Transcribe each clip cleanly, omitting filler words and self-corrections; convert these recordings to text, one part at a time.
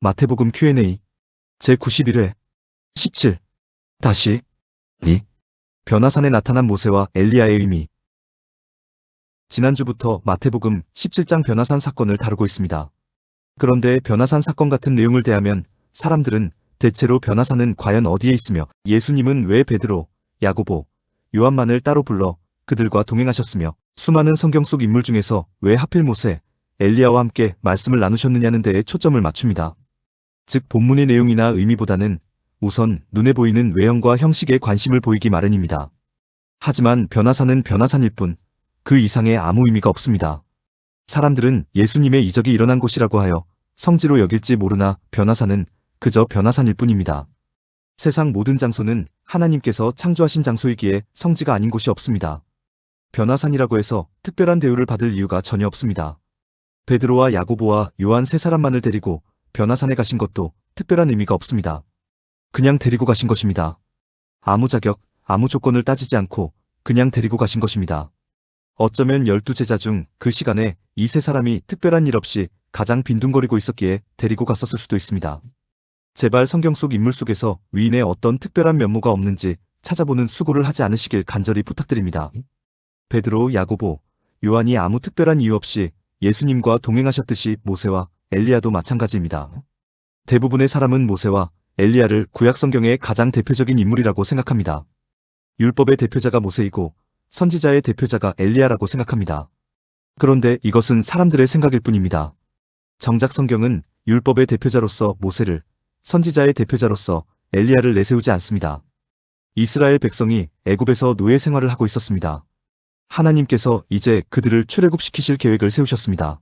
마태복음 Q&A 제91회 17 다시 2 변화산에 나타난 모세와 엘리야의 의미. 지난주부터 마태복음 17장 변화산 사건을 다루고 있습니다. 그런데 변화산 사건 같은 내용을 대하면 사람들은 대체로 변화산은 과연 어디에 있으며 예수님은 왜 베드로, 야고보, 요한만을 따로 불러 그들과 동행하셨으며 수많은 성경 속 인물 중에서 왜 하필 모세, 엘리야와 함께 말씀을 나누셨느냐는 데에 초점을 맞춥니다. 즉 본문의 내용이나 의미보다는 우선 눈에 보이는 외형과 형식에 관심을 보이기 마련입니다. 하지만 변화산은 변화산일 뿐 그 이상의 아무 의미가 없습니다. 사람들은 예수님의 이적이 일어난 곳이라고 하여 성지로 여길지 모르나 변화산은 그저 변화산일 뿐입니다. 세상 모든 장소는 하나님께서 창조하신 장소이기에 성지가 아닌 곳이 없습니다. 변화산이라고 해서 특별한 대우를 받을 이유가 전혀 없습니다. 베드로와 야고보와 요한 세 사람만을 데리고 변화산에 가신 것도 특별한 의미가 없습니다. 그냥 데리고 가신 것입니다. 아무 자격, 아무 조건을 따지지 않고 그냥 데리고 가신 것입니다. 어쩌면 12제자 중 그 시간에 이 세 사람이 특별한 일 없이 가장 빈둥거리고 있었기에 데리고 갔었을 수도 있습니다. 제발 성경 속 인물 속에서 위인의 어떤 특별한 면모가 없는지 찾아보는 수고를 하지 않으시길 간절히 부탁드립니다. 베드로, 야고보, 요한이 아무 특별한 이유 없이 예수님과 동행하셨듯이 모세와 엘리야도 마찬가지입니다. 대부분의 사람은 모세와 엘리야를 구약 성경의 가장 대표적인 인물이라고 생각합니다. 율법의 대표자가 모세이고 선지자의 대표자가 엘리야라고 생각합니다. 그런데 이것은 사람들의 생각일 뿐입니다. 정작 성경은 율법의 대표자로서 모세를, 선지자의 대표자로서 엘리야를 내세우지 않습니다. 이스라엘 백성이 애굽에서 노예 생활을 하고 있었습니다. 하나님께서 이제 그들을 출애굽시키실 계획을 세우셨습니다.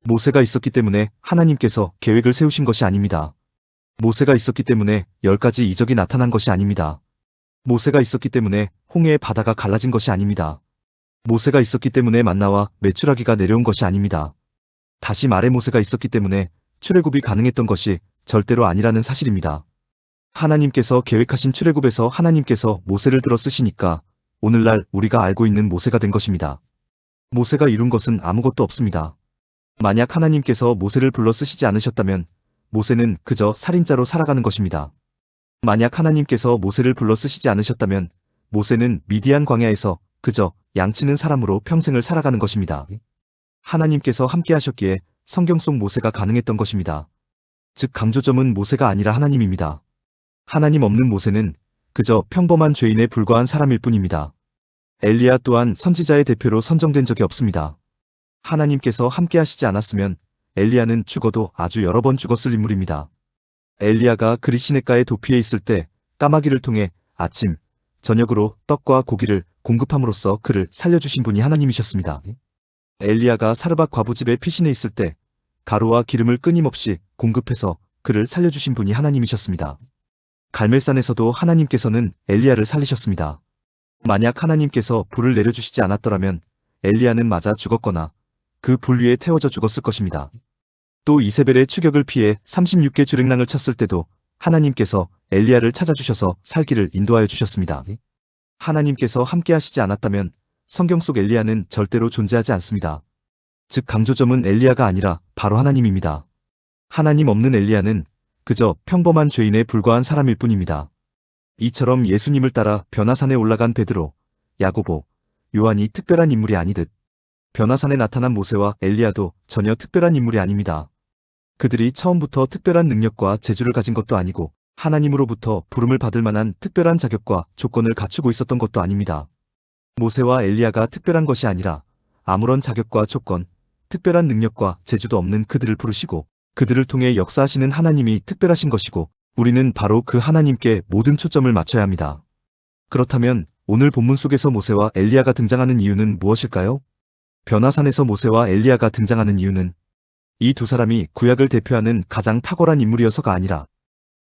모세가 있었기 때문에 하나님께서 계획을 세우신 것이 아닙니다. 모세가 있었기 때문에 10가지 이적이 나타난 것이 아닙니다. 모세가 있었기 때문에 홍해의 바다가 갈라진 것이 아닙니다. 모세가 있었기 때문에 만나와 메추라기가 내려온 것이 아닙니다. 다시 말해 모세가 있었기 때문에 출애굽이 가능했던 것이 절대로 아니라는 사실입니다. 하나님께서 계획하신 출애굽에서 하나님께서 모세를 들어 쓰시니까 오늘날 우리가 알고 있는 모세가 된 것입니다. 모세가 이룬 것은 아무것도 없습니다. 만약 하나님께서 모세를 불러 쓰시지 않으셨다면 모세는 그저 살인자로 살아가는 것입니다. 만약 하나님께서 모세를 불러 쓰시지 않으셨다면 모세는 미디안 광야에서 그저 양치는 사람으로 평생을 살아가는 것입니다. 하나님께서 함께 하셨기에 성경 속 모세가 가능했던 것입니다. 즉 강조점은 모세가 아니라 하나님입니다. 하나님 없는 모세는 그저 평범한 죄인에 불과한 사람일 뿐입니다. 엘리야 또한 선지자의 대표로 선정된 적이 없습니다. 하나님께서 함께 하시지 않았으면 엘리야는 죽어도 아주 여러 번 죽었을 인물입니다. 엘리야가 그리 시냇가에 도피해 있을 때 까마귀를 통해 아침, 저녁으로 떡과 고기를 공급함으로써 그를 살려주신 분이 하나님이셨습니다. 엘리야가 사르밧 과부집에 피신해 있을 때 가루와 기름을 끊임없이 공급해서 그를 살려주신 분이 하나님이셨습니다. 갈멜산에서도 하나님께서는 엘리야를 살리셨습니다. 만약 하나님께서 불을 내려주시지 않았더라면 엘리야는 맞아 죽었거나 그 불 위에 태워져 죽었을 것입니다. 또 이세벨의 추격을 피해 36개 주랭랑을 쳤을 때도 하나님께서 엘리야를 찾아주셔서 살기를 인도하여 주셨습니다. 하나님께서 함께 하시지 않았다면 성경 속 엘리야는 절대로 존재하지 않습니다. 즉 강조점은 엘리야가 아니라 바로 하나님입니다. 하나님 없는 엘리야는 그저 평범한 죄인에 불과한 사람일 뿐입니다. 이처럼 예수님을 따라 변화산에 올라간 베드로, 야고보, 요한이 특별한 인물이 아니듯 변화산에 나타난 모세와 엘리야도 전혀 특별한 인물이 아닙니다. 그들이 처음부터 특별한 능력과 재주를 가진 것도 아니고 하나님으로부터 부름을 받을 만한 특별한 자격과 조건을 갖추고 있었던 것도 아닙니다. 모세와 엘리야가 특별한 것이 아니라 아무런 자격과 조건, 특별한 능력과 재주도 없는 그들을 부르시고 그들을 통해 역사하시는 하나님이 특별하신 것이고 우리는 바로 그 하나님께 모든 초점을 맞춰야 합니다. 그렇다면 오늘 본문 속에서 모세와 엘리야가 등장하는 이유는 무엇일까요? 변화산에서 모세와 엘리야가 등장하는 이유는 이 두 사람이 구약을 대표하는 가장 탁월한 인물이어서가 아니라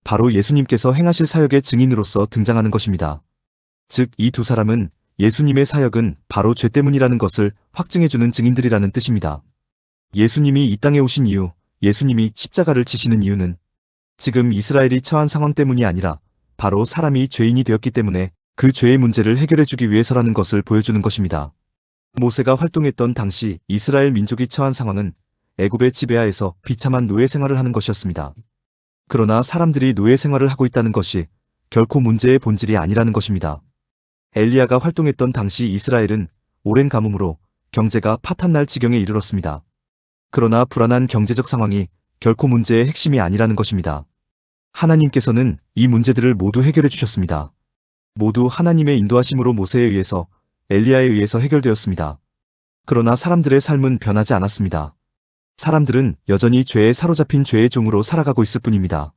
바로 예수님께서 행하실 사역의 증인으로서 등장하는 것입니다. 즉 이 두 사람은 예수님의 사역은 바로 죄 때문이라는 것을 확증해주는 증인들이라는 뜻입니다. 예수님이 이 땅에 오신 이유, 예수님이 십자가를 지시는 이유는 지금 이스라엘이 처한 상황 때문이 아니라 바로 사람이 죄인이 되었기 때문에 그 죄의 문제를 해결해주기 위해서라는 것을 보여주는 것입니다. 모세가 활동했던 당시 이스라엘 민족이 처한 상황은 애굽의 지배하에서 비참한 노예 생활을 하는 것이었습니다. 그러나 사람들이 노예 생활을 하고 있다는 것이 결코 문제의 본질이 아니라는 것입니다. 엘리야가 활동했던 당시 이스라엘은 오랜 가뭄으로 경제가 파탄날 지경에 이르렀습니다. 그러나 불안한 경제적 상황이 결코 문제의 핵심이 아니라는 것입니다. 하나님께서는 이 문제들을 모두 해결해 주셨습니다. 모두 하나님의 인도하심으로 모세에 의해서 엘리야에 의해서 해결되었습니다. 그러나 사람들의 삶은 변하지 않았습니다. 사람들은 여전히 죄에 사로잡힌 죄의 종으로 살아가고 있을 뿐입니다.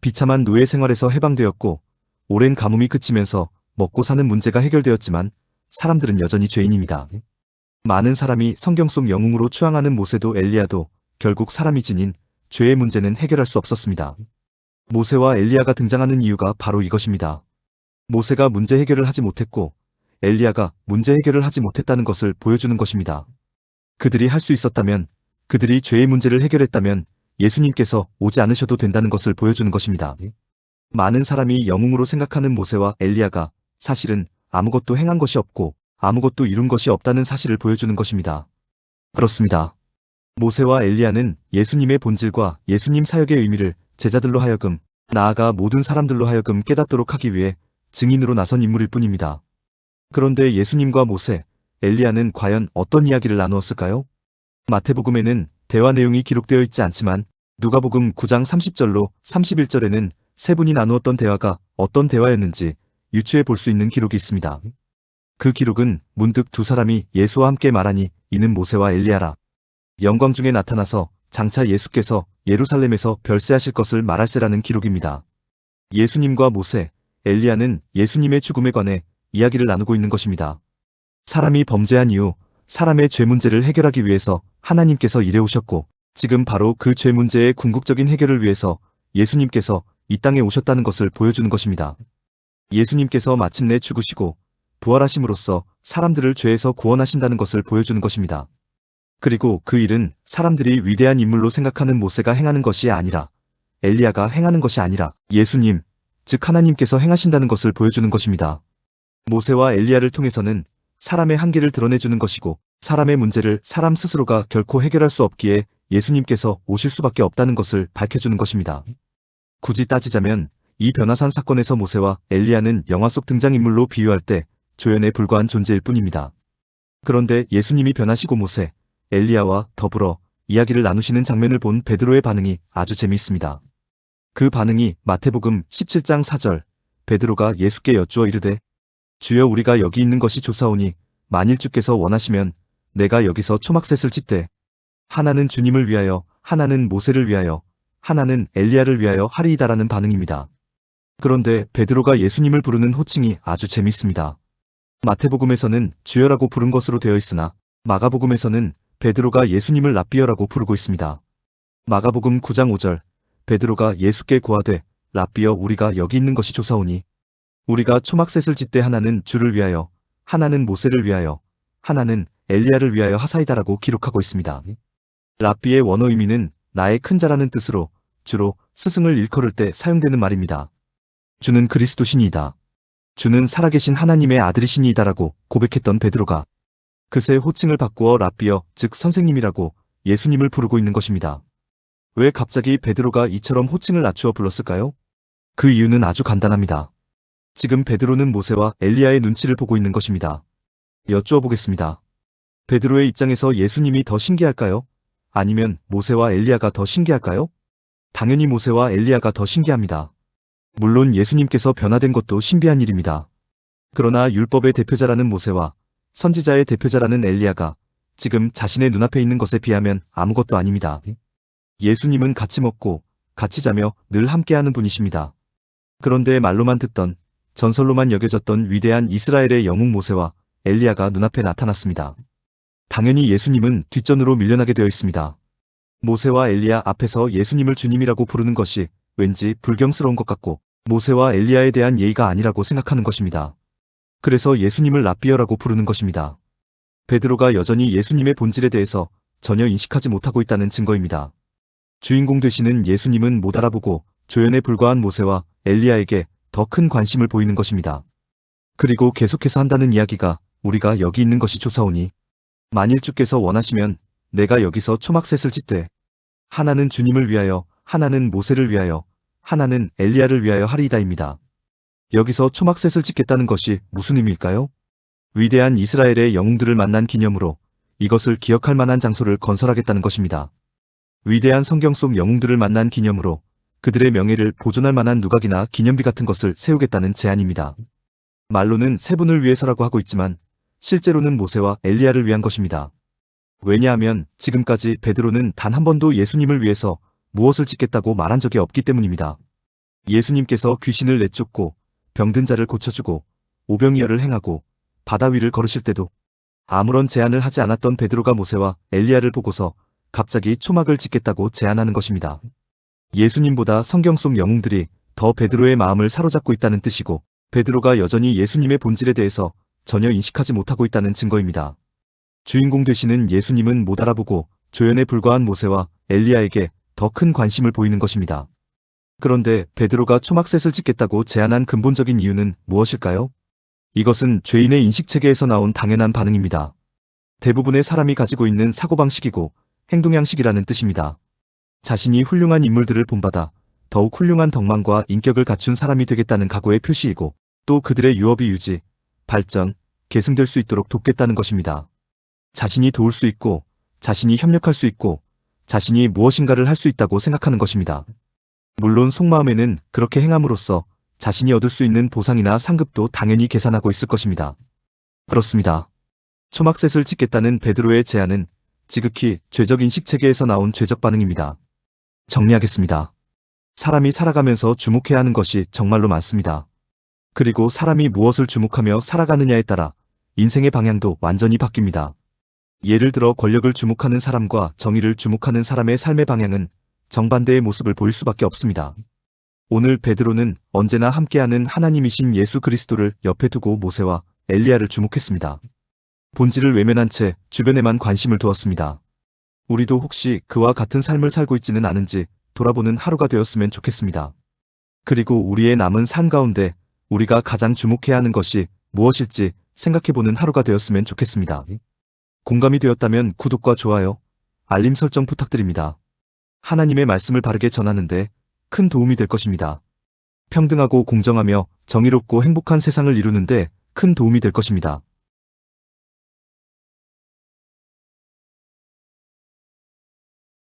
비참한 노예 생활에서 해방되었고 오랜 가뭄이 그치면서 먹고 사는 문제가 해결되었지만 사람들은 여전히 죄인입니다. 많은 사람이 성경 속 영웅으로 추앙하는 모세도 엘리야도 결국 사람이 지닌 죄의 문제는 해결할 수 없었습니다. 모세와 엘리야가 등장하는 이유가 바로 이것입니다. 모세가 문제 해결을 하지 못했고 엘리야가 문제 해결을 하지 못했다는 것을 보여주는 것입니다. 그들이 할 수 있었다면, 그들이 죄의 문제를 해결했다면 예수님께서 오지 않으셔도 된다는 것을 보여주는 것입니다. 많은 사람이 영웅으로 생각하는 모세와 엘리야가 사실은 아무것도 행한 것이 없고 아무것도 이룬 것이 없다는 사실을 보여주는 것입니다. 그렇습니다. 모세와 엘리야는 예수님의 본질과 예수님 사역의 의미를 제자들로 하여금, 나아가 모든 사람들로 하여금 깨닫도록 하기 위해 증인으로 나선 인물일 뿐입니다. 그런데 예수님과 모세, 엘리야는 과연 어떤 이야기를 나누었을까요? 마태복음에는 대화 내용이 기록되어 있지 않지만 누가복음 9장 30절로 31절에는 세 분이 나누었던 대화가 어떤 대화였는지 유추해 볼 수 있는 기록이 있습니다. 그 기록은 문득 두 사람이 예수와 함께 말하니 이는 모세와 엘리야라. 영광 중에 나타나서 장차 예수께서 예루살렘에서 별세하실 것을 말할세라는 기록입니다. 예수님과 모세, 엘리야는 예수님의 죽음에 관해 이야기를 나누고 있는 것입니다. 사람이 범죄한 이후 사람의 죄 문제를 해결하기 위해서 하나님께서 일해 오셨고 지금 바로 그 죄 문제의 궁극적인 해결을 위해서 예수님께서 이 땅에 오셨다는 것을 보여주는 것입니다. 예수님께서 마침내 죽으시고 부활하심으로써 사람들을 죄에서 구원하신다는 것을 보여주는 것입니다. 그리고 그 일은 사람들이 위대한 인물로 생각하는 모세가 행하는 것이 아니라 엘리야가 행하는 것이 아니라 예수님, 즉 하나님께서 행하신다는 것을 보여주는 것입니다. 모세와 엘리야를 통해서는 사람의 한계를 드러내주는 것이고 사람의 문제를 사람 스스로가 결코 해결할 수 없기에 예수님께서 오실 수밖에 없다는 것을 밝혀주는 것입니다. 굳이 따지자면 이 변화산 사건에서 모세와 엘리야는 영화 속 등장인물로 비유할 때 조연에 불과한 존재일 뿐입니다. 그런데 예수님이 변하시고 모세, 엘리야와 더불어 이야기를 나누시는 장면을 본 베드로의 반응이 아주 재미있습니다. 그 반응이 마태복음 17장 4절, 베드로가 예수께 여쭈어 이르되 주여 우리가 여기 있는 것이 좋사오니 만일 주께서 원하시면 내가 여기서 초막셋을 짓되 하나는 주님을 위하여 하나는 모세를 위하여 하나는 엘리야를 위하여 하리이다라는 반응입니다. 그런데 베드로가 예수님을 부르는 호칭이 아주 재미있습니다. 마태복음에서는 주여라고 부른 것으로 되어 있으나 마가복음에서는 베드로가 예수님을 랍비여라고 부르고 있습니다. 마가복음 9장 5절, 베드로가 예수께 고하되 랍비여 우리가 여기 있는 것이 좋사오니 우리가 초막셋을 짓되 하나는 주를 위하여 하나는 모세를 위하여 하나는 엘리야를 위하여 하사이다라고 기록하고 있습니다. 랍비의 원어 의미는 나의 큰 자라는 뜻으로 주로 스승을 일컬을 때 사용되는 말입니다. 주는 그리스도시니이다. 주는 살아계신 하나님의 아들이시니이다라고 고백했던 베드로가 그새 호칭을 바꾸어 랍비여 즉 선생님이라고 예수님을 부르고 있는 것입니다. 왜 갑자기 베드로가 이처럼 호칭을 낮추어 불렀을까요? 그 이유는 아주 간단합니다. 지금 베드로는 모세와 엘리야의 눈치를 보고 있는 것입니다. 여쭈어 보겠습니다. 베드로의 입장에서 예수님이 더 신기할까요? 아니면 모세와 엘리야가 더 신기할까요? 당연히 모세와 엘리야가 더 신기합니다. 물론 예수님께서 변화된 것도 신비한 일입니다. 그러나 율법의 대표자라는 모세와 선지자의 대표자라는 엘리야가 지금 자신의 눈앞에 있는 것에 비하면 아무것도 아닙니다. 예수님은 같이 먹고 같이 자며 늘 함께하는 분이십니다. 그런데 말로만 듣던 전설로만 여겨졌던 위대한 이스라엘의 영웅 모세와 엘리야가 눈앞에 나타났습니다. 당연히 예수님은 뒷전으로 밀려나게 되어 있습니다. 모세와 엘리야 앞에서 예수님을 주님이라고 부르는 것이 왠지 불경스러운 것 같고 모세와 엘리야에 대한 예의가 아니라고 생각하는 것입니다. 그래서 예수님을 랍비여라고 부르는 것입니다. 베드로가 여전히 예수님의 본질에 대해서 전혀 인식하지 못하고 있다는 증거입니다. 주인공 되시는 예수님은 못 알아보고 조연에 불과한 모세와 엘리야에게 더 큰 관심을 보이는 것입니다. 그리고 계속해서 한다는 이야기가 우리가 여기 있는 것이 좋사오니 만일 주께서 원하시면 내가 여기서 초막셋을 짓되 하나는 주님을 위하여 하나는 모세를 위하여 하나는 엘리야를 위하여 하리이다입니다. 여기서 초막셋을 짓겠다는 것이 무슨 의미일까요? 위대한 이스라엘의 영웅들을 만난 기념으로 이것을 기억할 만한 장소를 건설하겠다는 것입니다. 위대한 성경 속 영웅들을 만난 기념으로 그들의 명예를 보존할 만한 누각이나 기념비 같은 것을 세우겠다는 제안입니다. 말로는 세 분을 위해서라고 하고 있지만 실제로는 모세와 엘리야를 위한 것입니다. 왜냐하면 지금까지 베드로는 단 한 번도 예수님을 위해서 무엇을 짓겠다고 말한 적이 없기 때문입니다. 예수님께서 귀신을 내쫓고 병든 자를 고쳐주고 오병이어를 행하고 바다 위를 걸으실 때도 아무런 제안을 하지 않았던 베드로가 모세와 엘리야를 보고서 갑자기 초막을 짓겠다고 제안하는 것입니다. 예수님보다 성경 속 영웅들이 더 베드로의 마음을 사로잡고 있다는 뜻이고 베드로가 여전히 예수님의 본질에 대해서 전혀 인식하지 못하고 있다는 증거입니다. 주인공 되시는 예수님은 못 알아보고 조연에 불과한 모세와 엘리야에게 더 큰 관심을 보이는 것입니다. 그런데 베드로가 초막셋을 짓겠다고 제안한 근본적인 이유는 무엇일까요? 이것은 죄인의 인식체계에서 나온 당연한 반응입니다. 대부분의 사람이 가지고 있는 사고방식이고 행동양식이라는 뜻입니다. 자신이 훌륭한 인물들을 본받아 더욱 훌륭한 덕망과 인격을 갖춘 사람이 되겠다는 각오의 표시이고 또 그들의 유업이 유지, 발전, 계승될 수 있도록 돕겠다는 것입니다. 자신이 도울 수 있고 자신이 협력할 수 있고 자신이 무엇인가를 할 수 있다고 생각하는 것입니다. 물론 속마음에는 그렇게 행함으로써 자신이 얻을 수 있는 보상이나 상급도 당연히 계산하고 있을 것입니다. 그렇습니다. 초막셋을 짓겠다는 베드로의 제안은 지극히 죄적 인식체계에서 나온 죄적 반응입니다. 정리하겠습니다. 사람이 살아가면서 주목해야 하는 것이 정말로 많습니다. 그리고 사람이 무엇을 주목하며 살아가느냐에 따라 인생의 방향도 완전히 바뀝니다. 예를 들어 권력을 주목하는 사람과 정의를 주목하는 사람의 삶의 방향은 정반대의 모습을 보일 수밖에 없습니다. 오늘 베드로는 언제나 함께하는 하나님이신 예수 그리스도를 옆에 두고 모세와 엘리야를 주목했습니다. 본질을 외면한 채 주변에만 관심을 두었습니다. 우리도 혹시 그와 같은 삶을 살고 있지는 않은지 돌아보는 하루가 되었으면 좋겠습니다. 그리고 우리의 남은 삶 가운데 우리가 가장 주목해야 하는 것이 무엇일지 생각해보는 하루가 되었으면 좋겠습니다. 공감이 되었다면 구독과 좋아요, 알림 설정 부탁드립니다. 하나님의 말씀을 바르게 전하는데 큰 도움이 될 것입니다. 평등하고 공정하며 정의롭고 행복한 세상을 이루는데 큰 도움이 될 것입니다.